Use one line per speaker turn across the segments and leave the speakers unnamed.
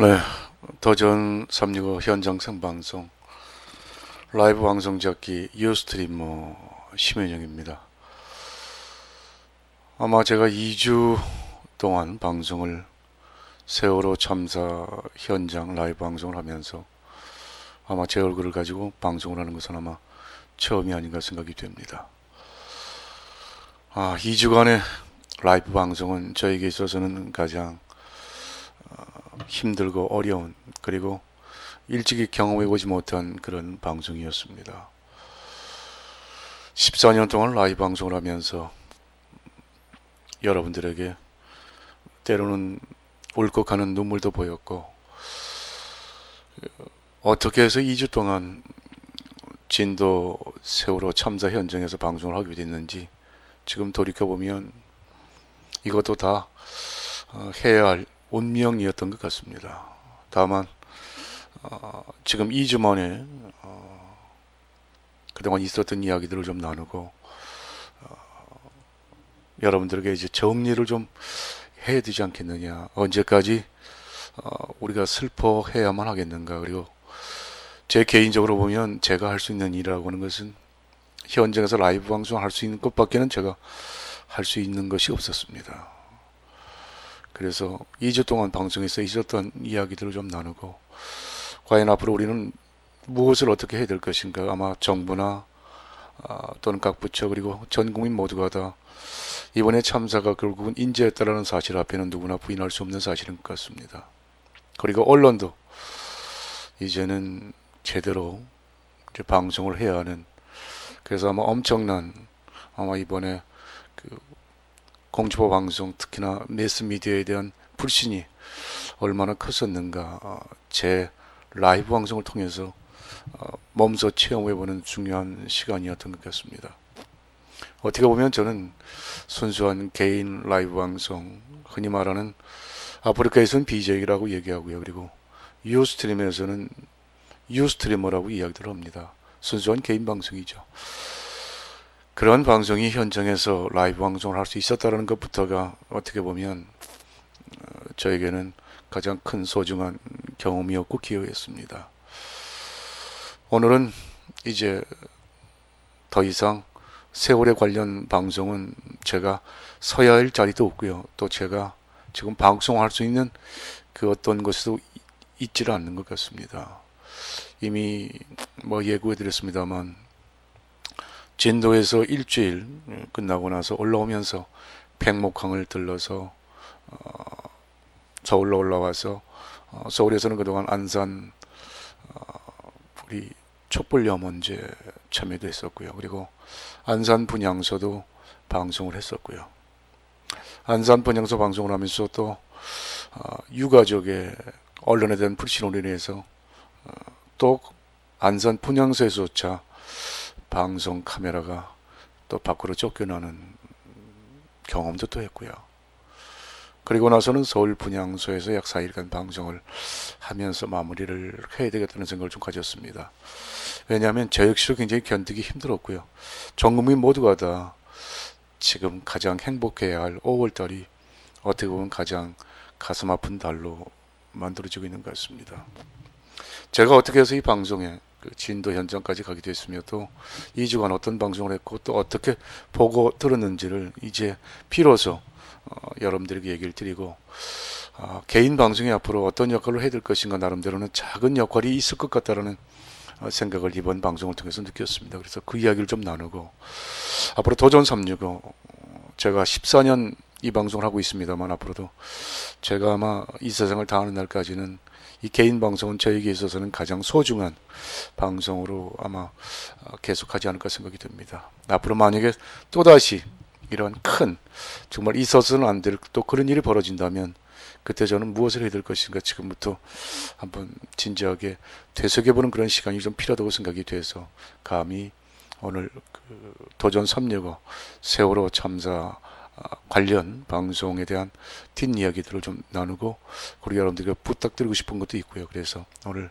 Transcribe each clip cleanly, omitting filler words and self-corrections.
네, 도전 365 현장 생방송 라이브 방송 잡기 유스트리머 심현영입니다. 아마 제가 2주 동안 방송을 세월호 참사 현장 라이브 방송을 하면서 아마 제 얼굴을 가지고 방송을 하는 것은 아마 처음이 아닌가 생각이 됩니다. 2주간의 라이브 방송은 저에게 있어서는 가장 힘들고 어려운, 그리고 일찍이 경험해보지 못한 그런 방송이었습니다. 14년 동안 라이브 방송을 하면서 여러분들에게 때로는 울컥하는 눈물도 보였고, 어떻게 해서 2주 동안 진도 세월호 참사 현장에서 방송을 하게 됐는지 지금 돌이켜보면 이것도 다 해야 할 운명이었던 것 같습니다. 다만 지금 2주 만에 그동안 있었던 이야기들을 좀 나누고 여러분들에게 이제 정리를 좀 해야 되지 않겠느냐, 언제까지 우리가 슬퍼해야만 하겠는가. 그리고 제 개인적으로 보면 제가 할 수 있는 일이라고 하는 것은 현장에서 라이브 방송 할 수 있는 것밖에는 제가 할 수 있는 것이 없었습니다. 그래서 2주 동안 방송에서 있었던 이야기들을 좀 나누고, 과연 앞으로 우리는 무엇을 어떻게 해야 될 것인가. 아마 정부나 또는 각 부처 그리고 전 국민 모두가 다 이번에 참사가 결국은 인재였다라는 사실 앞에는 누구나 부인할 수 없는 사실인 것 같습니다. 그리고 언론도 이제는 제대로 이제 방송을 해야 하는, 그래서 아마 엄청난, 아마 이번에 그 공중파 방송, 특히나 매스미디어에 대한 불신이 얼마나 컸었는가, 제 라이브 방송을 통해서 몸소 체험해보는 중요한 시간이었던 것 같습니다. 어떻게 보면 저는 순수한 개인 라이브 방송, 흔히 말하는 아프리카에서는 BJ라고 얘기하고요. 그리고 유스트림에서는 유스트리머라고 이야기를 합니다. 순수한 개인 방송이죠. 그런 방송이 현장에서 라이브 방송을 할 수 있었다는 것부터가 어떻게 보면 저에게는 가장 큰 소중한 경험이었고 기회였습니다. 오늘은 이제 더 이상 세월에 관련 방송은 제가 서야 할 자리도 없고요. 또 제가 지금 방송할 수 있는 그 어떤 것도 있지를 않는 것 같습니다. 이미 예고해 드렸습니다만 진도에서 일주일 끝나고 나서 올라오면서 팽목항을 들러서 서울로 올라와서 서울에서는 그동안 안산 우리 촛불염원제 참여도 했었고요. 그리고 안산 분향소도 방송을 했었고요. 안산 분향소 방송을 하면서 또 유가족의 언론에 대한 불신으로 인해서 또 안산 분향소에서조차 방송 카메라가 또 밖으로 쫓겨나는 경험도 또 했고요. 그리고 나서는 서울 분향소에서 약 4일간 방송을 하면서 마무리를 해야 되겠다는 생각을 좀 가졌습니다. 왜냐하면 저 역시도 굉장히 견디기 힘들었고요. 전 국민 모두가 다 지금 가장 행복해야 할 5월달이 어떻게 보면 가장 가슴 아픈 달로 만들어지고 있는 것 같습니다. 제가 어떻게 해서 이 방송에 진도 현장까지 가게 됐으며, 또 2주간 어떤 방송을 했고 또 어떻게 보고 들었는지를 이제 비로소 여러분들에게 얘기를 드리고, 개인 방송이 앞으로 어떤 역할을 해야 될 것인가, 나름대로는 작은 역할이 있을 것 같다라는 생각을 이번 방송을 통해서 느꼈습니다. 그래서 그 이야기를 좀 나누고, 앞으로 도전 365, 제가 14년 이 방송을 하고 있습니다만 앞으로도 제가 아마 이 세상을 다하는 날까지는 이 개인 방송은 저에게 있어서는 가장 소중한 방송으로 아마 계속하지 않을까 생각이 듭니다. 앞으로 만약에 또다시 이런 큰, 정말 있어서는 안 될 또 그런 일이 벌어진다면 그때 저는 무엇을 해야 될 것인가, 지금부터 한번 진지하게 되새겨보는 그런 시간이 좀 필요하다고 생각이 돼서 감히 오늘 도전 365 세월호 참사 관련 방송에 대한 뒷이야기들을 좀 나누고, 그리고 여러분들께 부탁드리고 싶은 것도 있고요. 그래서 오늘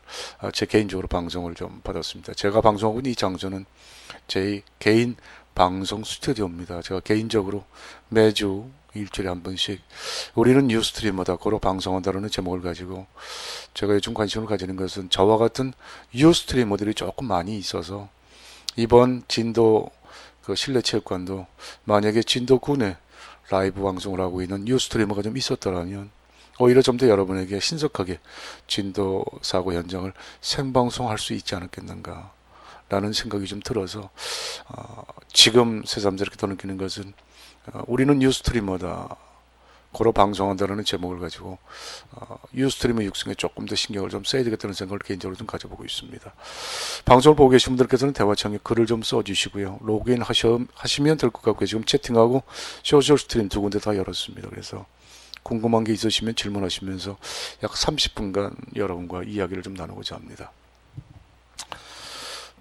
제 개인적으로 방송을 좀 받았습니다. 제가 방송하고 있는 이 장소는 제 개인 방송 스튜디오입니다. 제가 개인적으로 매주 일주일에 한 번씩 우리는 뉴스트리머다 고로 방송한다는 제목을 가지고 제가 요즘 관심을 가지는 것은 저와 같은 뉴스트리머들이 조금 많이 있어서 이번 진도 그 실내체육관도 만약에 진도군에 라이브 방송을 하고 있는 뉴스트리머가 좀 있었더라면 오히려 좀 더 여러분에게 신속하게 진도 사고 현장을 생방송할 수 있지 않았겠는가 라는 생각이 좀 들어서 지금 새삼스럽게 더 느끼는 것은 우리는 뉴스트리머다 고로 방송한다는 제목을 가지고 뉴스트리머 육성에 조금 더 신경을 좀 써야 되겠다는 생각을 개인적으로 좀 가져보고 있습니다. 방송을 보고 계신 분들께서는 대화창에 글을 좀 써주시고요. 로그인 하시면 될 것 같고요. 지금 채팅하고 소셜 스트림 두 군데 다 열었습니다. 그래서 궁금한 게 있으시면 질문하시면서 약 30분간 여러분과 이야기를 좀 나누고자 합니다.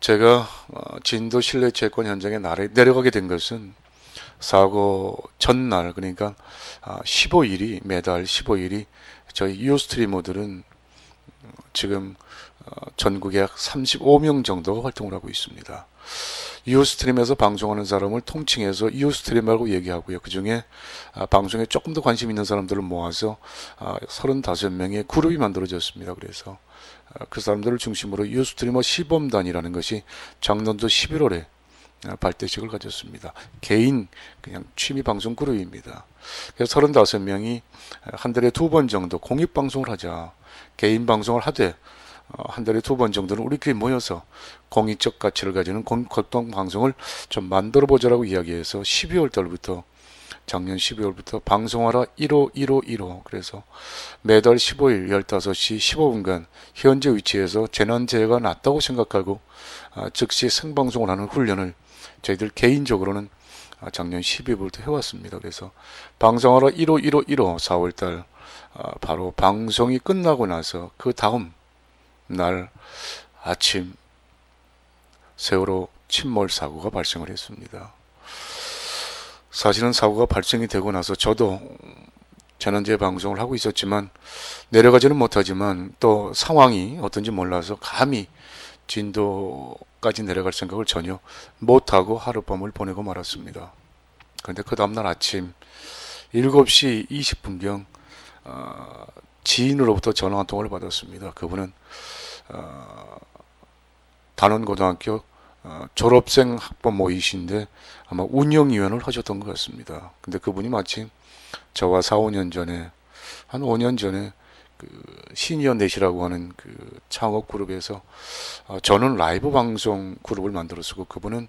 제가 진도 실내체육관 현장에 내려가게 된 것은 사고 전날, 그러니까 15일이 매달 15일이 저희 유스트리머들은 지금 전국에 약 35명 정도가 활동을 하고 있습니다. 유스트림에서 방송하는 사람을 통칭해서 유스트리머라고 얘기하고요. 그 중에 방송에 조금 더 관심 있는 사람들을 모아서 35명의 그룹이 만들어졌습니다. 그래서 그 사람들을 중심으로 유스트리머 시범단이라는 것이 작년도 11월에 발대식을 가졌습니다. 개인 그냥 취미 방송 그룹입니다. 그래서 35명이 한 달에 2번 정도 공익 방송을 하자. 개인 방송을 하되 한 달에 2번 정도는 우리끼리 모여서 공익적 가치를 가지는 공익활동 방송을 좀 만들어 보자라고 이야기해서 12월 달부터 작년 12월부터 방송하라 1호 1호 1호 그래서 매달 15일 15시 15분간 현재 위치에서 재난재해가 났다고 생각하고 즉시 생방송을 하는 훈련을 저희들 개인적으로는 작년 12월부터 해왔습니다. 그래서 방송하라 1호 1호 1호 4월달 바로 방송이 끝나고 나서 그 다음 날 아침 세월호 침몰 사고가 발생을 했습니다. 사실은 사고가 발생이 되고 나서 저도 재난재해 방송을 하고 있었지만 내려가지는 못하지만 또 상황이 어떤지 몰라서 감히 진도까지 내려갈 생각을 전혀 못하고 하룻밤을 보내고 말았습니다. 그런데 그 다음날 아침 7시 20분경 지인으로부터 전화 한 통화를 받았습니다. 그분은 단원고등학교 졸업생 학번 모이신데 아마 운영위원을 하셨던 것 같습니다. 근데 그분이 마침 저와 4, 5년 전에 한 5년 전에 그 시니어 넷이라고 하는 그 창업 그룹에서 저는 라이브 방송 그룹을 만들었고 그분은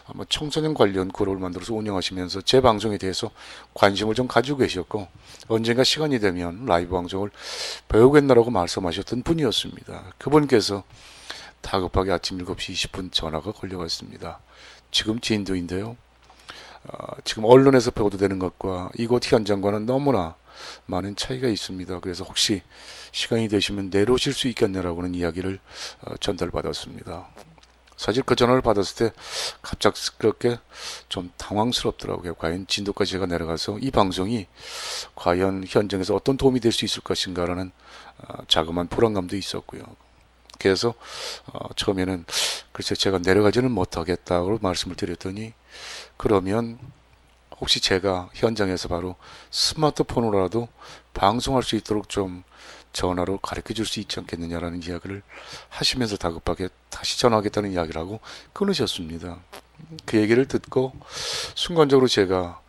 아마 청소년 관련 그룹을 만들어서 운영하시면서 제 방송에 대해서 관심을 좀 가지고 계셨고 언젠가 시간이 되면 라이브 방송을 배우겠나라고 말씀하셨던 분이었습니다. 그분께서 다급하게 아침 7시 20분 전화가 걸려왔습니다. 지금 진도인데요. 지금 언론에서 보도되는 것과 이곳 현장과는 너무나 많은 차이가 있습니다. 그래서 혹시 시간이 되시면 내려오실 수 있겠냐라고는 이야기를 전달받았습니다. 사실 그 전화를 받았을 때 갑작스럽게 좀 당황스럽더라고요. 과연 진도까지 제가 내려가서 이 방송이 과연 현장에서 어떤 도움이 될 수 있을 것인가라는 자그마한 불안감도 있었고요. 그래서 처음에는 글쎄 제가 내려가지는 못하겠다고 말씀을 드렸더니 그러면 혹시 제가 현장에서 바로 스마트폰으로라도 방송할 수 있도록 좀 전화로 가르쳐 줄 수 있지 않겠느냐라는 이야기를 하시면서 다급하게 다시 전화하겠다는 이야기를 하고 끊으셨습니다. 그 얘기를 듣고 순간적으로 제가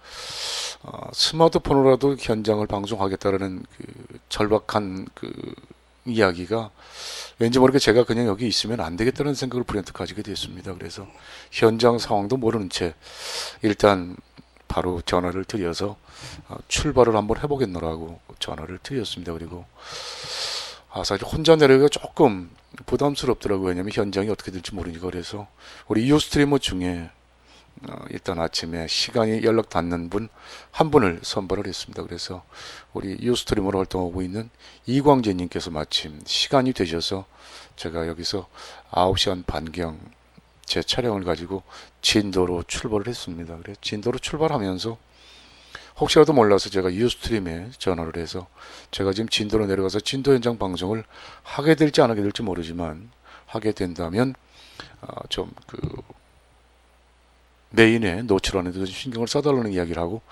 스마트폰으로라도 현장을 방송하겠다라는 그 절박한 그 이야기가 왠지 모르게 제가 그냥 여기 있으면 안 되겠다는 생각을 불현듯 가지게 됐습니다. 그래서 현장 상황도 모르는 채 일단 바로 전화를 드려서 출발을 한번 해보겠노라고 전화를 드렸습니다. 그리고 사실 혼자 내려가기가 조금 부담스럽더라고요. 왜냐하면 현장이 어떻게 될지 모르니까. 그래서 우리 유스트리머 중에 일단 아침에 시간이 연락 닿는 분 한 분을 선발을 했습니다. 그래서 우리 유스트리머로 활동하고 있는 이광재님께서 마침 시간이 되셔서 제가 여기서 9시 한 반경 제 차량을 가지고 진도로 출발을 했습니다. 그래서 진도로 출발하면서 혹시라도 몰라서 제가 유스트림에 전화를 해서 제가 지금 진도로 내려가서 진도 현장 방송을 하게 될지 안 하게 될지 모르지만 하게 된다면 좀 그 메인에 노출하는데도 신경을 써달라는 이야기를 하고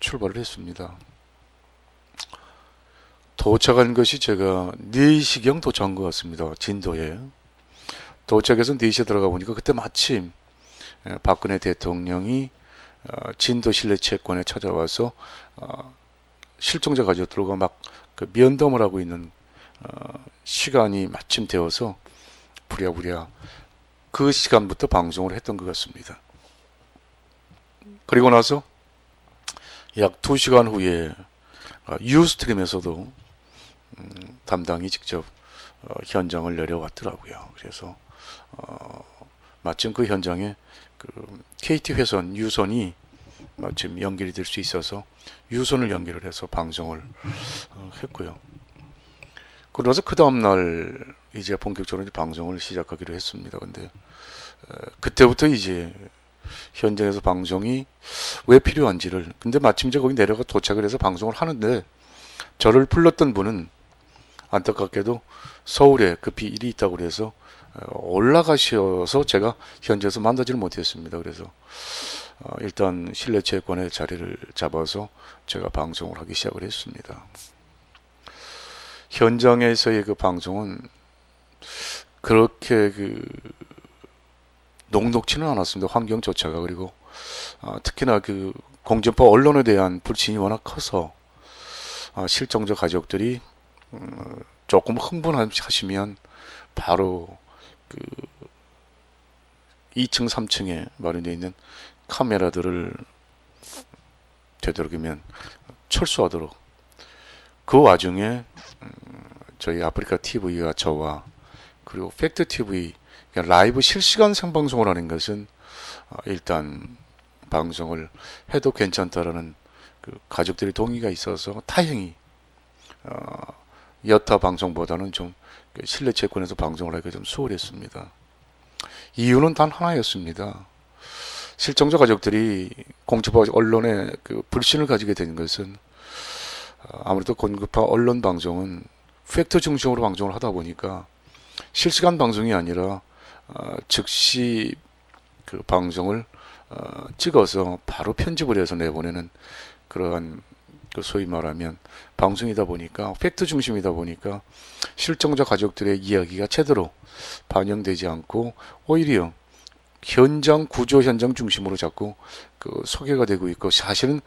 출발을 했습니다. 도착한 것이 제가 4시경 도착한 것 같습니다. 진도에. 도착해서 4시에 들어가 보니까 그때 마침 박근혜 대통령이 진도 실내 채권에 찾아와서 실종자 가족들과 그 면담을 하고 있는 시간이 마침 되어서 부랴부랴 그 시간부터 방송을 했던 것 같습니다. 그리고 나서 약 2시간 후에 유스트림에서도 담당이 직접 현장을 내려왔더라고요. 그래서 마침 그 현장에 그 KT 회선 유선이 마침 연결이 될 수 있어서 유선을 연결을 해서 방송을 했고요. 그러면서 그 다음날 이제 본격적으로 방송을 시작하기로 했습니다. 근데 그때부터 이제 현장에서 방송이 왜 필요한지를, 근데 마침 이제 거기 내려가 도착을 해서 방송을 하는데 저를 불렀던 분은 안타깝게도 서울에 급히 일이 있다고 그래서 올라가셔서 제가 현지에서 만나지를 못했습니다. 그래서 일단 실내 채권의 자리를 잡아서 제가 방송을 하기 시작을 했습니다. 현장에서의 그 방송은 그렇게 녹록지는 않았습니다. 환경조차가. 그리고 특히나 그 공전파 언론에 대한 불신이 워낙 커서 실종자 가족들이 조금 흥분하시면 바로 그 2층, 3층에 마련되어 있는 카메라들을 되도록이면 철수하도록, 그 와중에 저희 아프리카 TV와 저와 그리고 팩트 TV 라이브 실시간 생방송을 하는 것은 일단 방송을 해도 괜찮다라는 그 가족들의 동의가 있어서 다행히 여타 방송보다는 좀 실내 채권에서 방송을 하기가 좀 수월했습니다. 이유는 단 하나였습니다. 실종자 가족들이 공중파 언론에 그 불신을 가지게 된 것은 아무래도 공중파 언론 방송은 팩트 중심으로 방송을 하다 보니까 실시간 방송이 아니라 즉시 그 방송을 찍어서 바로 편집을 해서 내보내는 그러한 그 소위 말하면 방송이다 보니까, 팩트 중심이다 보니까 실종자 가족들의 이야기가 제대로 반영되지 않고 오히려 현장 구조 현장 중심으로 자꾸 그 소개가 되고 있고, 사실은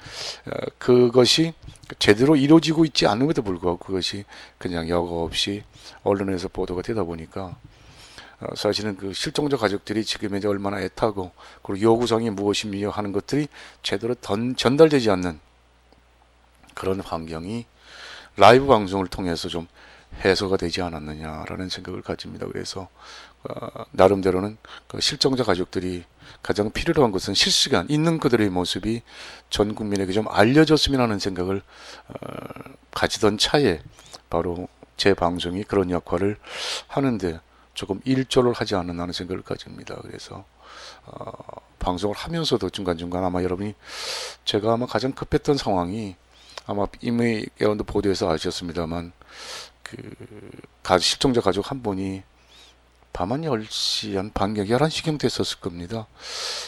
그것이 제대로 이루어지고 있지 않음에도 불구하고 그것이 그냥 여과 없이 언론에서 보도가 되다 보니까 사실은 그 실종자 가족들이 지금 이제 얼마나 애타고 그리고 요구사항이 무엇이며 하는 것들이 제대로 전달되지 않는 그런 환경이 라이브 방송을 통해서 좀 해소가 되지 않았느냐라는 생각을 가집니다. 그래서 나름대로는 그 실종자 가족들이 가장 필요로 한 것은 실시간 있는 그들의 모습이 전 국민에게 좀 알려졌으면 하는 생각을 가지던 차에 바로 제 방송이 그런 역할을 하는데 조금 일조를 하지 않았나 하는 생각을 가집니다. 그래서 방송을 하면서도 중간중간 아마 여러분이 제가 아마 가장 급했던 상황이, 아마 이미 여러분도 보도에서 아셨습니다만 그 실종자 가족 한 분이 밤 한 10시 한 반경이 11시경 됐었을 겁니다.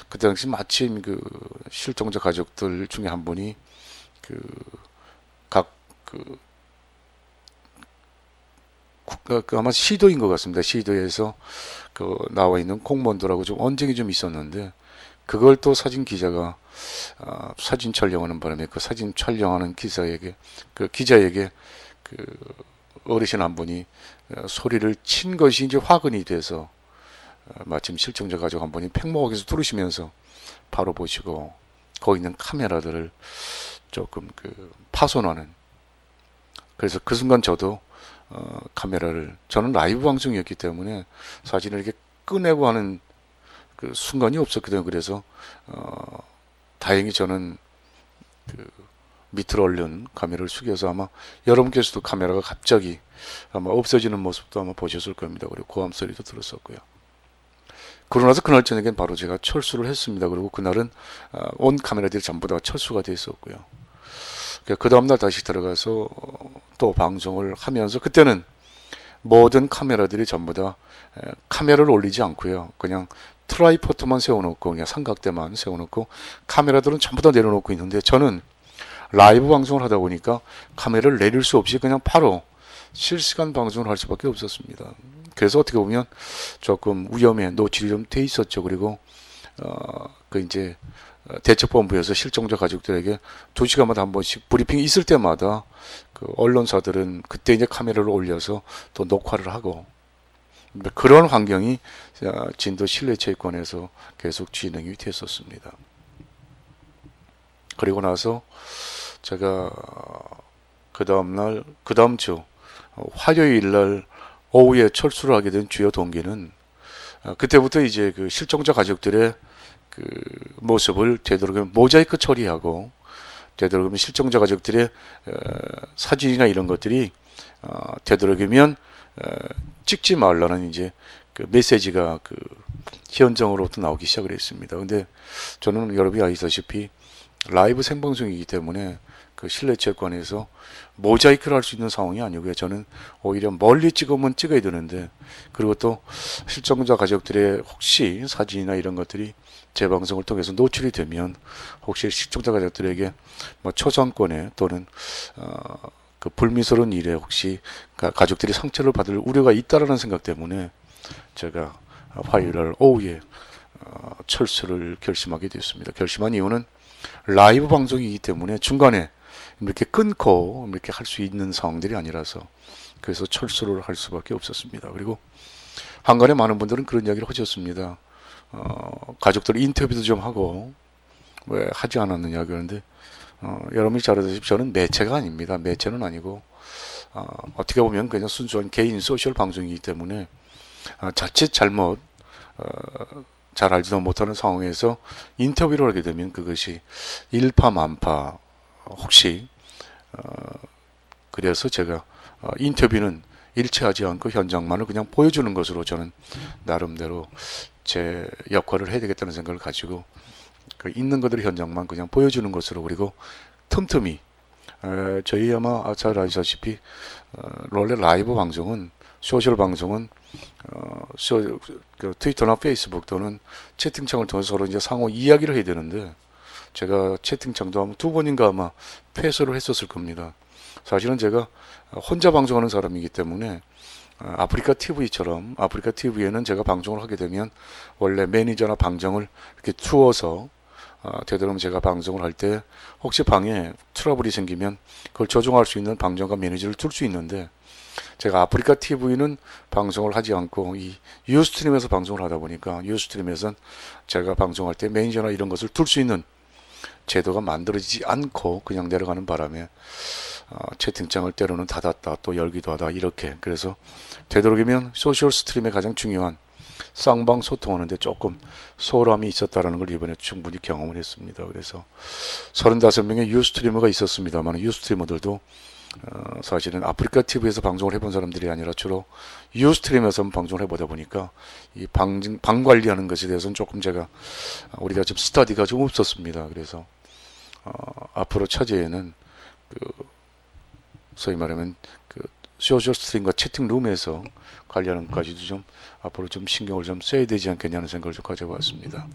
그 당시 마침 그 실종자 가족들 중에 한 분이 아마 시도인 것 같습니다. 시도에서 그 나와 있는 공무원들하고 좀 언쟁이 좀 있었는데, 그걸 또 사진 기자가 사진 촬영하는 바람에 그 사진 촬영하는 기자에게 그 어르신 한 분이 소리를 친 것이 이제 화근이 돼서 마침 실종자 가족 한 분이 팽목에서 들으시면서 바로 보시고 거기 있는 카메라들을 조금 파손하는, 그래서 그 순간 저도 카메라를, 저는 라이브 방송이었기 때문에 사진을 이렇게 꺼내고 하는 그 순간이 없었거든요. 그래서 다행히 저는 밑으로 얼른 카메라를 숙여서, 아마 여러분께서도 카메라가 갑자기 아마 없어지는 모습도 아마 보셨을 겁니다. 그리고 고함 소리도 들었었고요. 그러고 나서 그날 저녁엔 바로 제가 철수를 했습니다. 그리고 그날은 온 카메라들이 전부 다 철수가 돼 있었고요. 그 다음날 다시 들어가서 또 방송을 하면서, 그때는 모든 카메라들이 전부 다 카메라를 올리지 않고요, 그냥 트라이포트만 세워놓고 그냥 삼각대만 세워놓고 카메라들은 전부 다 내려놓고 있는데 저는 라이브 방송을 하다 보니까 카메라를 내릴 수 없이 그냥 바로 실시간 방송을 할 수밖에 없었습니다. 그래서 어떻게 보면 조금 위험에 노출이 좀 돼 있었죠. 그리고 그 이제 대책본부에서 실종자 가족들에게 2시간마다 한 번씩 브리핑이 있을 때마다 그 언론사들은 그때 이제 카메라를 올려서 또 녹화를 하고 그런 환경이 진도 실내체육관에서 계속 진행이 됐었습니다. 그리고 나서 제가 그 다음 주 화요일 날 오후에 철수를 하게 된 주요 동기는 그때부터 이제 그 실종자 가족들의 그 모습을 되도록이면 모자이크 처리하고 되도록이면 실종자 가족들의 사진이나 이런 것들이 되도록이면 찍지 말라는 이제 그 메시지가 그 현장으로부터 나오기 시작을 했습니다. 근데 저는 여러분이 아시다시피 라이브 생방송이기 때문에 그 실내체육관에서 모자이크를 할 수 있는 상황이 아니고요. 저는 오히려 멀리 찍으면 찍어야 되는데, 그리고 또 실종자 가족들의 혹시 사진이나 이런 것들이 제 방송을 통해서 노출이 되면 혹시 실종자 가족들에게 뭐 초상권에 또는 그 불미스러운 일에 혹시 가족들이 상처를 받을 우려가 있다라는 생각 때문에 제가 화요일 오후에 철수를 결심하게 됐습니다. 결심한 이유는 라이브 방송이기 때문에 중간에 이렇게 끊고 이렇게 할 수 있는 상황들이 아니라서 그래서 철수를 할 수밖에 없었습니다. 그리고 한간에 많은 분들은 그런 이야기를 하셨습니다. 가족들 인터뷰도 좀 하고 왜 하지 않았느냐 그러는데 여러분이 잘 아시다시피 저는 매체가 아닙니다. 매체는 아니고 어떻게 보면 그냥 순수한 개인 소셜 방송이기 때문에 자칫 잘못 잘 알지도 못하는 상황에서 인터뷰를 하게 되면 그것이 일파만파 혹시 그래서 제가 인터뷰는 일치하지 않고 현장만을 그냥 보여주는 것으로 저는 나름대로 제 역할을 해야 되겠다는 생각을 가지고 그 있는 것들 현장만 그냥 보여주는 것으로 그리고 틈틈이 저희 아마 잘 아시다시피 원래 라이브 방송은 소셜 방송은 그 트위터나 페이스북 또는 채팅창을 통해서 서로 이제 상호 이야기를 해야 되는데 제가 채팅창도 아마 2번인가 아마 폐쇄를 했었을 겁니다. 사실은 제가 혼자 방송하는 사람이기 때문에 아프리카 TV처럼 아프리카 TV에는 제가 방송을 하게 되면 원래 매니저나 방정을 이렇게 투어서 되도록 제가 방송을 할 때 혹시 방에 트러블이 생기면 그걸 조정할 수 있는 방정과 매니저를 둘 수 있는데 제가 아프리카 TV는 방송을 하지 않고 이 유스트림에서 방송을 하다 보니까 유스트림에선 제가 방송할 때 매니저나 이런 것을 둘 수 있는 제도가 만들어지지 않고 그냥 내려가는 바람에 채팅창을 때로는 닫았다 또 열기도 하다 이렇게 그래서 되도록이면 소셜 스트림의 가장 중요한 쌍방 소통하는데 조금 소홀함이 있었다는 걸 이번에 충분히 경험을 했습니다. 그래서 35명의 유스트리머가 있었습니다만 유스트리머들도 사실은 아프리카 TV에서 방송을 해본 사람들이 아니라 주로 유스트림에서 방송을 해보다 보니까 이 방 관리하는 것에 대해서는 조금 우리가 좀 스터디가 좀 없었습니다. 그래서 앞으로 차제에는 소위 말하면 그 소셜 스트림과 채팅룸에서 관리하는 것까지도 좀 앞으로 좀 신경을 좀 써야 되지 않겠냐는 생각을 좀 가져봤습니다.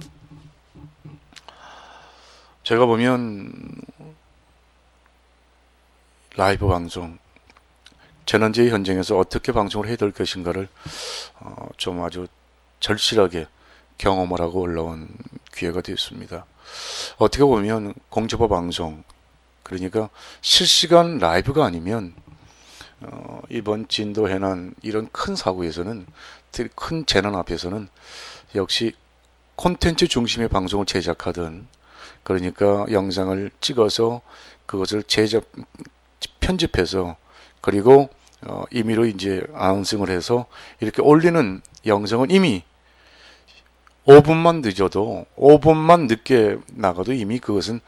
제가 보면 라이브 방송, 재난재해 현장에서 어떻게 방송을 해야 될 것인가를 좀 아주 절실하게 경험을 하고 올라온 기회가 되었습니다. 어떻게 보면 공중파 방송, 그러니까 실시간 라이브가 아니면 이번 진도 해난 이런 큰 사고에서는 큰 재난 앞에서는 역시 콘텐츠 중심의 방송을 제작하든 그러니까 영상을 찍어서 그것을 편집해서 그리고 임의로 이제 아웃싱을 해서 이렇게 올리는 영상은 이미 5분만 늦어도 5분만 늦게 나가도 이미 그것은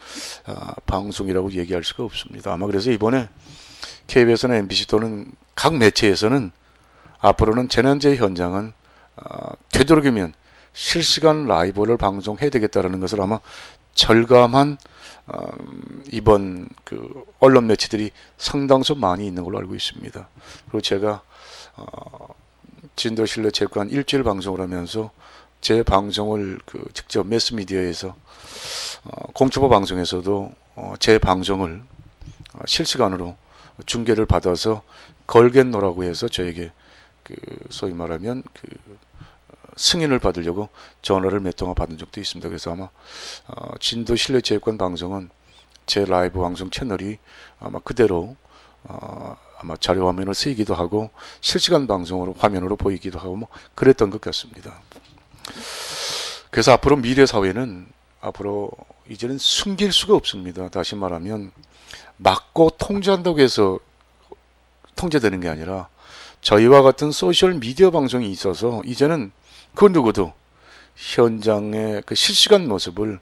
방송이라고 얘기할 수가 없습니다. 아마 그래서 이번에 KBS나 MBC 또는 각 매체에서는 앞으로는 재난재해 현장은 되도록이면 실시간 라이브를 방송해야 되겠다라는 것을 아마 절감한 이번 그 언론 매체들이 상당수 많이 있는 걸로 알고 있습니다. 그리고 제가 진도 실내체육관 일주일 방송을 하면서 제 방송을 직접 매스미디어에서 공초보 방송에서도 제 방송을 실시간으로 중계를 받아서 걸겠노라고 해서 저에게 소위 말하면 승인을 받으려고 전화를 몇 통화 받은 적도 있습니다. 그래서 아마 진도 실내체육관 방송은 제 라이브 방송 채널이 아마 그대로 아마 자료 화면을 쓰이기도 하고 실시간 방송으로 화면으로 보이기도 하고 뭐 그랬던 것 같습니다. 그래서 앞으로 미래 사회는 앞으로 이제는 숨길 수가 없습니다. 다시 말하면 막고 통제한다고 해서 통제되는 게 아니라 저희와 같은 소셜 미디어 방송이 있어서 이제는 그 누구도 현장의 실시간 모습을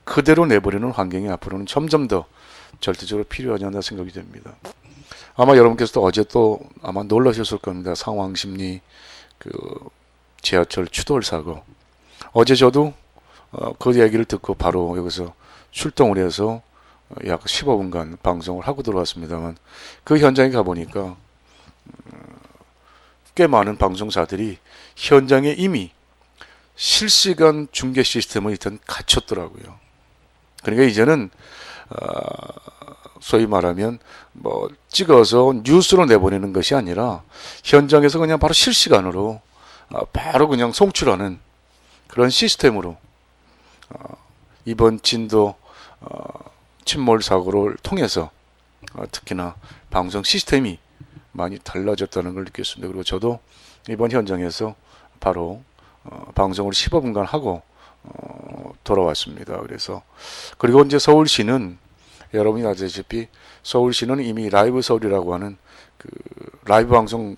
그대로 내버리는 환경이 앞으로는 점점 더 절대적으로 필요하지 않나 생각이 됩니다. 아마 여러분께서도 어제 또 아마 놀라셨을 겁니다. 상황심리 지하철 추돌 사고. 어제 저도 그 얘기를 듣고 바로 여기서 출동을 해서 약 15분간 방송을 하고 들어왔습니다만 그 현장에 가보니까 꽤 많은 방송사들이 현장에 이미 실시간 중계 시스템을 일단 갖췄더라고요. 그러니까 이제는 소위 말하면 뭐 찍어서 뉴스로 내보내는 것이 아니라 현장에서 그냥 바로 실시간으로 바로 그냥 송출하는 그런 시스템으로 이번 진도 침몰 사고를 통해서 특히나 방송 시스템이 많이 달라졌다는 걸 느꼈습니다. 그리고 저도 이번 현장에서 바로 방송을 15분간 하고 돌아왔습니다. 그리고 이제 서울시는 여러분이 아시다시피 서울시는 이미 라이브 서울이라고 하는 라이브 방송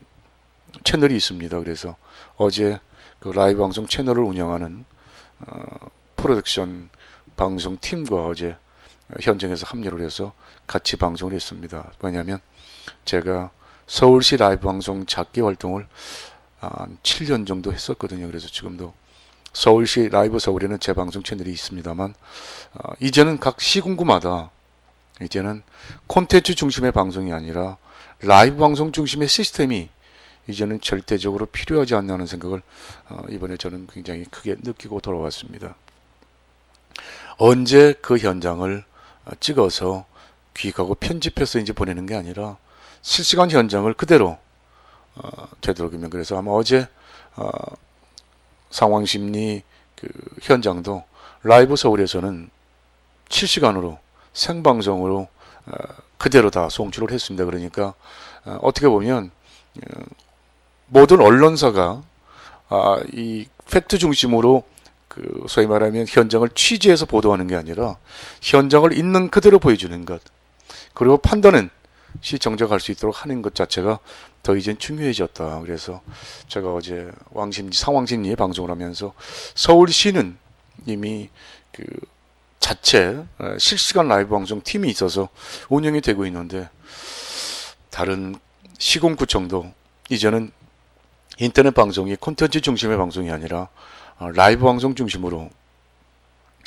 채널이 있습니다. 그래서 어제 그 라이브 방송 채널을 운영하는 프로덕션 방송 팀과 어제 현장에서 합류를 해서 같이 방송을 했습니다. 왜냐하면 제가 서울시 라이브 방송 작기 활동을 한 7년 정도 했었거든요. 그래서 지금도 서울시 라이브 서울에는 제 방송 채널이 있습니다만 이제는 각 시군구마다 이제는 콘텐츠 중심의 방송이 아니라 라이브 방송 중심의 시스템이 이제는 절대적으로 필요하지 않나는 생각을 이번에 저는 굉장히 크게 느끼고 돌아왔습니다. 언제 그 현장을 찍어서 기획하고 편집해서 이제 보내는 게 아니라 실시간 현장을 그대로 되도록이면 그래서 아마 어제 상황심리 현장도 라이브 서울에서는 실시간으로 생방송으로 그대로 다 송출을 했습니다. 그러니까 어떻게 보면 모든 언론사가 이 팩트 중심으로 소위 말하면 현장을 취재해서 보도하는 게 아니라 현장을 있는 그대로 보여주는 것 그리고 판단은 시청자가 할 수 있도록 하는 것 자체가 더 이젠 중요해졌다. 그래서 제가 어제 상황심리 방송을 하면서 서울시는 이미 자체 실시간 라이브 방송 팀이 있어서 운영이 되고 있는데 다른 시군구청도 이제는 인터넷 방송이 콘텐츠 중심의 방송이 아니라 라이브 방송 중심으로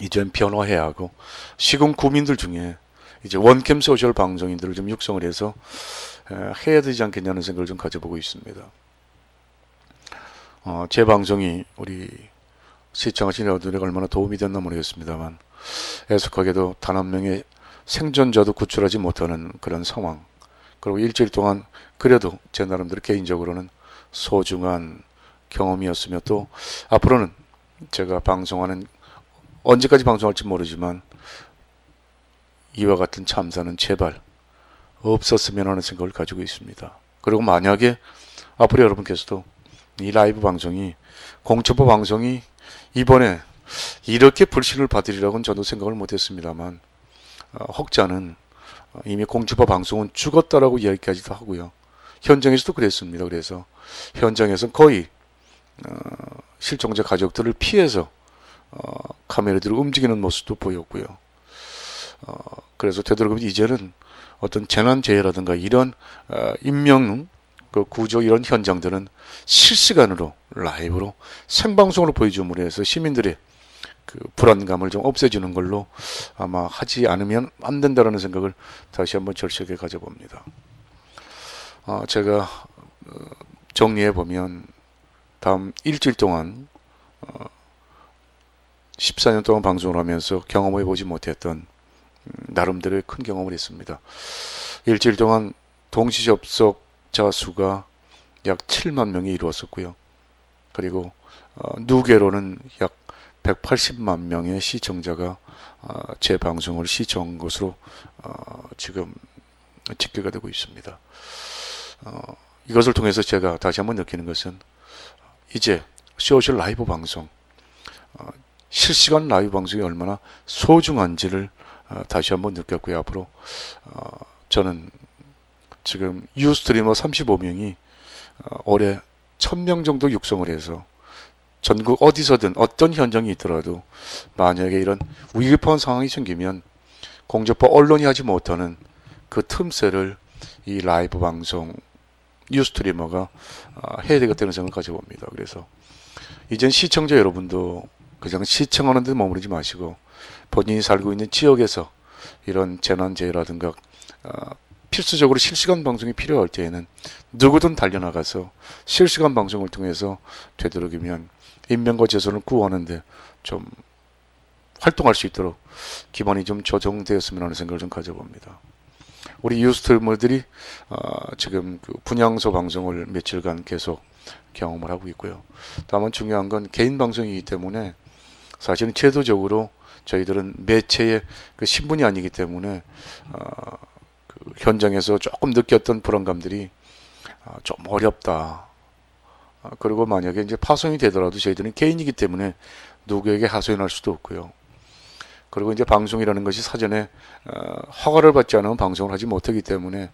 이젠 변화해야 하고 시군 구민들 중에 이제 원캠 소셜 방송인들을 좀 육성을 해서 해야 되지 않겠냐는 생각을 좀 가져보고 있습니다. 제 방송이 우리 시청하시는 여러분들에게 얼마나 도움이 됐나 모르겠습니다만 애석하게도 단 한 명의 생존자도 구출하지 못하는 그런 상황 그리고 일주일 동안 그래도 제 나름대로 개인적으로는 소중한 경험이었으며 또 앞으로는 제가 방송하는 언제까지 방송할지 모르지만 이와 같은 참사는 제발 없었으면 하는 생각을 가지고 있습니다. 그리고 만약에 앞으로 여러분께서도 이 라이브 방송이 공초보 방송이 이번에 이렇게 불신을 받으리라고는 저도 생각을 못했습니다만 혹자는 이미 공초보 방송은 죽었다라고 이야기하기도 하고요. 현장에서도 그랬습니다. 그래서 현장에서 거의 실종자 가족들을 피해서 카메라들을 움직이는 모습도 보였고요. 그래서 되도록이면 이제는 어떤 재난재해라든가 이런 인명 구조 이런 현장들은 실시간으로 라이브로 생방송으로 보여줌으로 해서 시민들의 불안감을 좀 없애주는 걸로 아마 하지 않으면 안 된다라는 생각을 다시 한번 절실하게 가져봅니다. 제가 정리해 보면 다음 일주일 동안 14년 동안 방송을 하면서 경험해 보지 못했던 나름대로의 큰 경험을 했습니다. 일주일 동안 동시 접속자 수가 약 7만 명이 이루었었고요. 그리고 누계로는 약 180만 명의 시청자가 제 방송을 시청한 것으로 지금 집계가 되고 있습니다. 이것을 통해서 제가 다시 한번 느끼는 것은 이제 소셜 라이브 방송, 실시간 라이브 방송이 얼마나 소중한지를 다시 한번 느꼈고요. 앞으로 저는 지금 유스트리머 35명이 올해 1000명 정도 육성을 해서 전국 어디서든 어떤 현장이 있더라도 만약에 이런 위급한 상황이 생기면 공적법 언론이 하지 못하는 그 틈새를 이 라이브 방송 뉴스트리머가 해야 되겠다는 생각을 가져봅니다. 그래서 이젠 시청자 여러분도 그냥 시청하는 데 머무르지 마시고 본인이 살고 있는 지역에서 이런 재난재해라든가 필수적으로 실시간 방송이 필요할 때에는 누구든 달려나가서 실시간 방송을 통해서 되도록이면 인명과 재산을 구하는데 좀 활동할 수 있도록 기반이 좀 조정되었으면 하는 생각을 좀 가져봅니다. 우리 유스트리머들이 지금 그 분향소 방송을 며칠간 계속 경험을 하고 있고요. 다만 중요한 건 개인 방송이기 때문에 사실은 제도적으로 저희들은 매체의 그 신분이 아니기 때문에 그 현장에서 조금 느꼈던 불안감들이 좀 어렵다. 그리고 만약에 이제 파송이 되더라도 저희들은 개인이기 때문에 누구에게 하소연할 수도 없고요. 그리고 이제 방송이라는 것이 사전에 허가를 받지 않으면 방송을 하지 못하기 때문에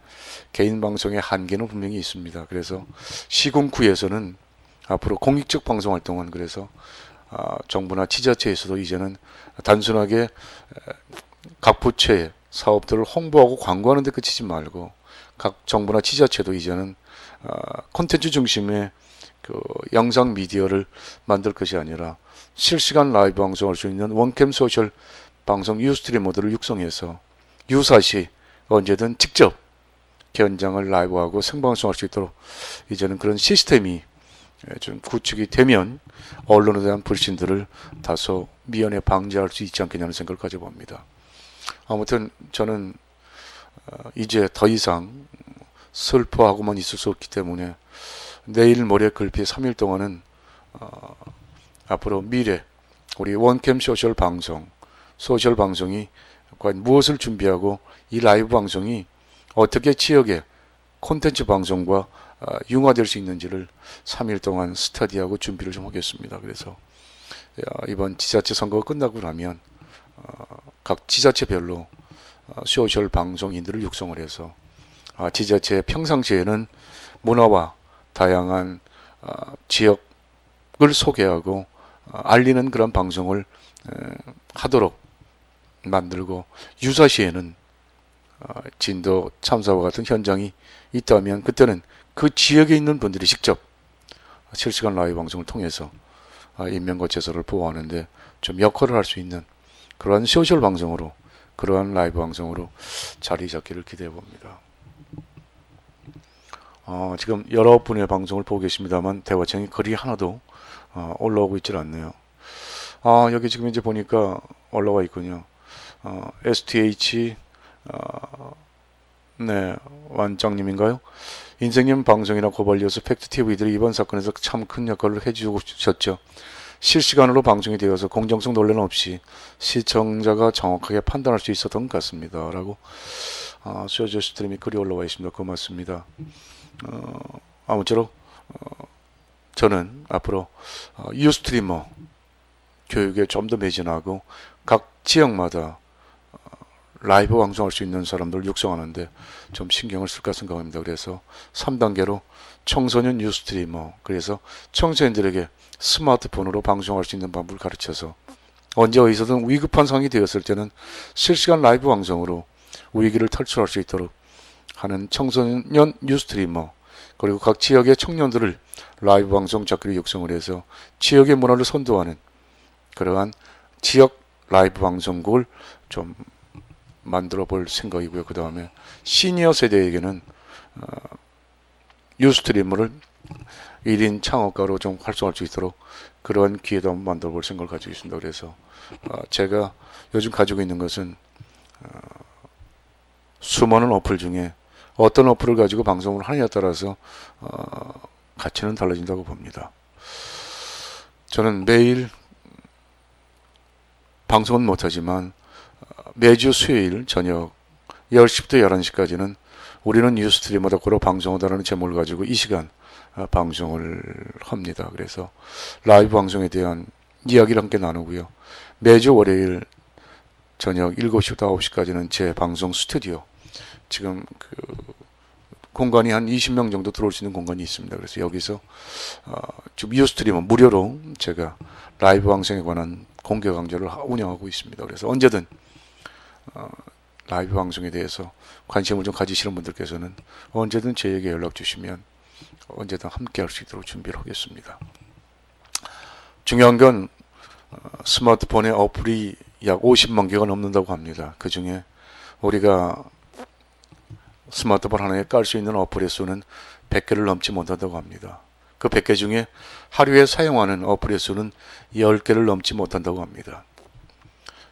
개인 방송의 한계는 분명히 있습니다. 그래서 시군구에서는 앞으로 공익적 방송 활동은 그래서 정부나 지자체에서도 이제는 단순하게 각 부처의 사업들을 홍보하고 광고하는 데 그치지 말고 각 정부나 지자체도 이제는 콘텐츠 중심의 그 영상 미디어를 만들 것이 아니라 실시간 라이브 방송할 수 있는 원캠 소셜 방송 유스트리머들을 육성해서 유사시 언제든 직접 현장을 라이브하고 생방송할 수 있도록 이제는 그런 시스템이 좀 구축이 되면 언론에 대한 불신들을 다소 미연에 방지할 수 있지 않겠냐는 생각을 가져봅니다. 아무튼 저는 이제 더 이상 슬퍼하고만 있을 수 없기 때문에 내일 모레 글피 3일 동안은 앞으로 미래 우리 원캠 소셜 방송이 과연 무엇을 준비하고 이 라이브 방송이 어떻게 지역의 콘텐츠 방송과 융화될 수 있는지를 3일 동안 스터디하고 준비를 좀 하겠습니다. 그래서 이번 지자체 선거가 끝나고 나면 각 지자체별로 소셜 방송인들을 육성을 해서 지자체 평상시에는 문화와 다양한 지역을 소개하고 알리는 그런 방송을 하도록 만들고 유사시에는 진도 참사와 같은 현장이 있다면 그때는 그 지역에 있는 분들이 직접 실시간 라이브 방송을 통해서 인명과 재산을 보호하는데 좀 역할을 할 수 있는 그러한 소셜 방송으로 그러한 라이브 방송으로 자리 잡기를 기대해 봅니다. 지금 여러 분의 방송을 보고 계십니다만 대화창에 글이 하나도 올라오고 있질 않네요. 여기 지금 이제 보니까 올라와 있군요. STH 네 완장님인가요? 인생님 방송이나 고발뉴스 팩트TV들이 이번 사건에서 참 큰 역할을 해주셨죠. 실시간으로 방송이 되어서 공정성 논란 없이 시청자가 정확하게 판단할 수 있었던 것 같습니다. 라고 소저 스트림이 글이 올라와 있습니다. 고맙습니다. 아무쪼록 저는 앞으로 유스트리머 교육에 좀 더 매진하고 각 지역마다 라이브 방송할 수 있는 사람들 육성하는데 좀 신경을 쓸까 생각합니다. 그래서 3단계로 청소년 유스트리머, 그래서 청소년들에게 스마트폰으로 방송할 수 있는 방법을 가르쳐서 언제 어디서든 위급한 상황이 되었을 때는 실시간 라이브 방송으로 위기를 탈출할 수 있도록 하는 청소년 유스트리머, 그리고 각 지역의 청년들을 라이브 방송 작가로 육성을 해서 지역의 문화를 선도하는 그러한 지역 라이브 방송국을 좀 만들어 볼 생각이고요. 그 다음에 시니어 세대에게는 유스트리머를 1인 창업가로 좀 활성화할 수 있도록 그러한 기회도 한번 만들어 볼 생각을 가지고 있습니다. 그래서 제가 요즘 가지고 있는 것은 수많은 어플 중에 어떤 어플을 가지고 방송을 하느냐에 따라서 가치는 달라진다고 봅니다. 저는 매일 방송은 못하지만 매주 수요일 저녁 10시부터 11시까지는 우리는 뉴스트리머다 고로 방송하다라는 제목을 가지고 이 시간 방송을 합니다. 그래서 라이브 방송에 대한 이야기를 함께 나누고요. 매주 월요일 저녁 7시부터 9시까지는 제 방송 스튜디오, 지금 그 공간이 한 20명 정도 들어올 수 있는 공간이 있습니다. 그래서 여기서 지금 유스트리머 무료로 제가 라이브 방송에 관한 공개 강좌를 운영하고 있습니다. 그래서 언제든 라이브 방송에 대해서 관심을 좀 가지시는 분들께서는 언제든 저에게 연락 주시면 언제든 함께 할 수 있도록 준비를 하겠습니다. 중요한 건 스마트폰에 어플이 약 50만 개가 넘는다고 합니다. 그 중에 우리가 스마트폰 하나에 깔 수 있는 어플의 수는 100개를 넘지 못한다고 합니다. 그 100개 중에 하루에 사용하는 어플의 수는 10개를 넘지 못한다고 합니다.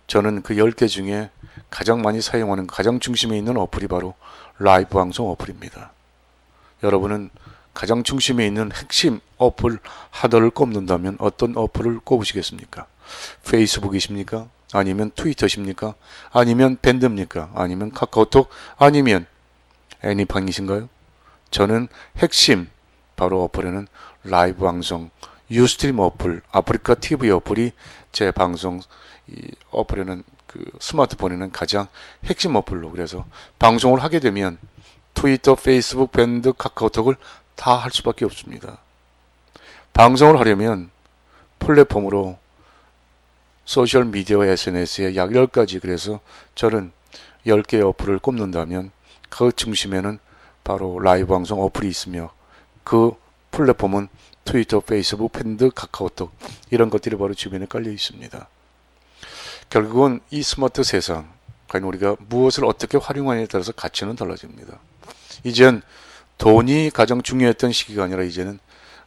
저는 그 10개 중에 가장 많이 사용하는, 가장 중심에 있는 어플이 바로 라이브 방송 어플입니다. 여러분은 가장 중심에 있는 핵심 어플 하나를 꼽는다면 어떤 어플을 꼽으시겠습니까? 페이스북이십니까? 아니면 트위터십니까? 아니면 밴드입니까? 아니면 카카오톡? 아니면 애니팡이신가요? 저는 핵심 바로 어플에는 라이브 방송, 유스트림 어플, 아프리카 TV 어플이 제 방송 이 어플에는 그 스마트폰에는 가장 핵심 어플로, 그래서 방송을 하게 되면 트위터, 페이스북, 밴드, 카카오톡을 다 할 수밖에 없습니다. 방송을 하려면 플랫폼으로 소셜 미디어 SNS에 약 10가지, 그래서 저는 10개의 어플을 꼽는다면 그 중심에는 바로 라이브 방송 어플이 있으며 그 플랫폼은 트위터, 페이스북, 밴드, 카카오톡 이런 것들이 바로 주변에 깔려 있습니다. 결국은 이 스마트 세상, 과연 우리가 무엇을 어떻게 활용하느냐에 따라서 가치는 달라집니다. 이젠 돈이 가장 중요했던 시기가 아니라 이제는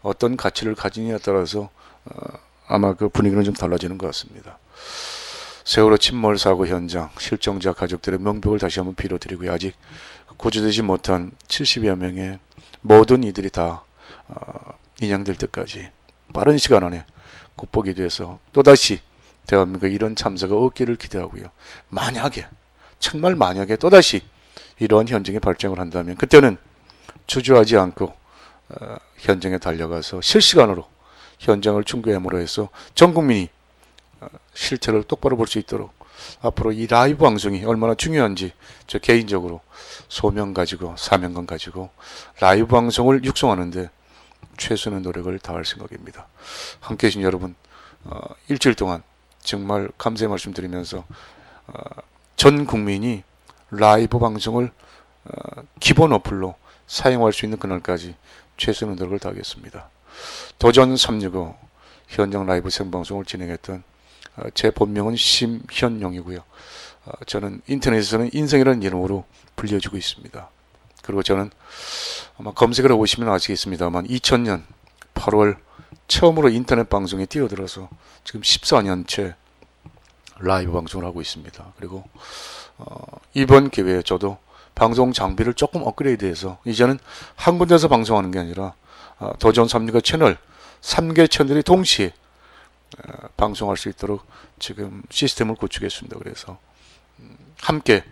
어떤 가치를 가지느냐에 따라서 아마 그 분위기는 좀 달라지는 것 같습니다. 세월호 침몰 사고 현장 실종자 가족들의 명복을 다시 한번 빌어드리고요. 아직 구조되지 못한 70여 명의 모든 이들이 다 인양될 때까지 빠른 시간 안에 극복이 돼서 또다시 대한민국에 이런 참사가 없기를 기대하고요. 만약에, 정말 만약에 또다시 이러한 현장에 발생을 한다면 그때는 주저하지 않고 현장에 달려가서 실시간으로 현장을 중계함으로 해서 전 국민이 실체를 똑바로 볼 수 있도록 앞으로 이 라이브 방송이 얼마나 중요한지 저 개인적으로 소명 가지고 사명감 가지고 라이브 방송을 육성하는데 최선의 노력을 다할 생각입니다. 함께해 주신 여러분 일주일 동안 정말 감사의 말씀 드리면서 전 국민이 라이브 방송을 기본 어플로 사용할 수 있는 그날까지 최선의 노력을 다하겠습니다. 도전 365 현장 라이브 생방송을 진행했던 제 본명은 심현용이고요. 저는 인터넷에서는 인성이라는 이름으로 불려지고 있습니다. 그리고 저는 아마 검색을 해보시면 아시겠습니다만 2000년 8월 처음으로 인터넷 방송에 뛰어들어서 지금 14년째 라이브 방송을 하고 있습니다. 그리고 이번 기회에 저도 방송 장비를 조금 업그레이드해서 이제는 한 군데서 방송하는 게 아니라 도전 365 채널 3개 채널이 동시에 방송할 수 있도록 지금 시스템을 구축했습니다. 그래서 함께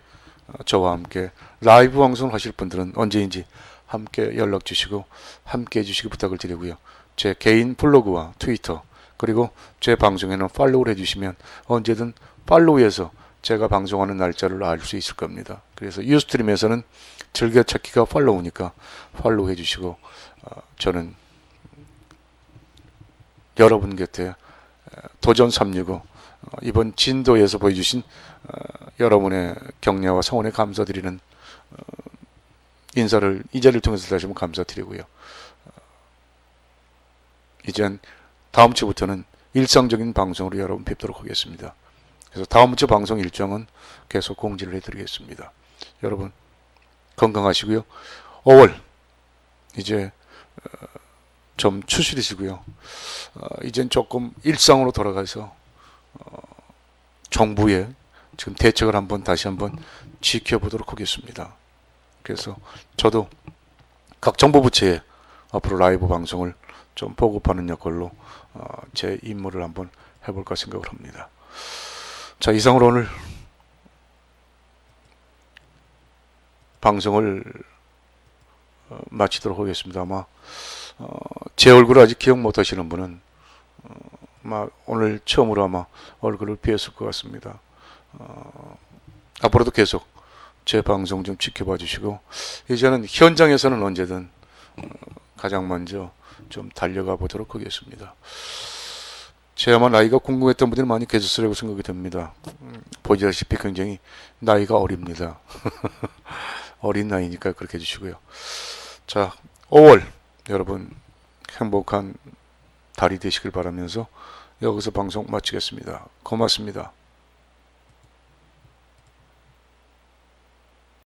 저와 함께 라이브 방송을 하실 분들은 언제인지 함께 연락 주시고 함께 해주시기 부탁을 드리고요. 제 개인 블로그와 트위터 그리고 제 방송에는 팔로우를 해주시면 언제든 팔로우해서 제가 방송하는 날짜를 알 수 있을 겁니다. 그래서 유스트림에서는 즐겨찾기가 팔로우니까 팔로우 해주시고 저는 여러분 곁에 도전 365 이번 진도에서 보여주신 여러분의 격려와 성원에 감사드리는 인사를 이 자리를 통해서 다시 한번 감사드리고요. 이젠 다음 주부터는 일상적인 방송으로 여러분 뵙도록 하겠습니다. 그래서 다음 주 방송 일정은 계속 공지를 해드리겠습니다. 여러분 건강하시고요. 5월 이제 좀 추스리시고요. 이젠 조금 일상으로 돌아가서 정부의 지금 대책을 다시 한번 지켜보도록 하겠습니다. 그래서 저도 각 정부 부처에 앞으로 라이브 방송을 좀 보급하는 역할로 제 임무를 한번 해볼까 생각을 합니다. 자, 이상으로 오늘 방송을 마치도록 하겠습니다. 아마 제 얼굴을 아직 기억 못 하시는 분은 아마 오늘 처음으로 아마 얼굴을 뵀을 것 같습니다. 앞으로도 계속 제 방송 좀 지켜봐 주시고, 이제는 현장에서는 언제든 가장 먼저 좀 달려가 보도록 하겠습니다. 제 아마 나이가 궁금했던 분들이 많이 계셨으리라고 생각이 듭니다. 보시다시피 굉장히 나이가 어립니다. 어린 나이니까 그렇게 해주시고요. 자, 5월 여러분 행복한 달이 되시길 바라면서 여기서 방송 마치겠습니다. 고맙습니다.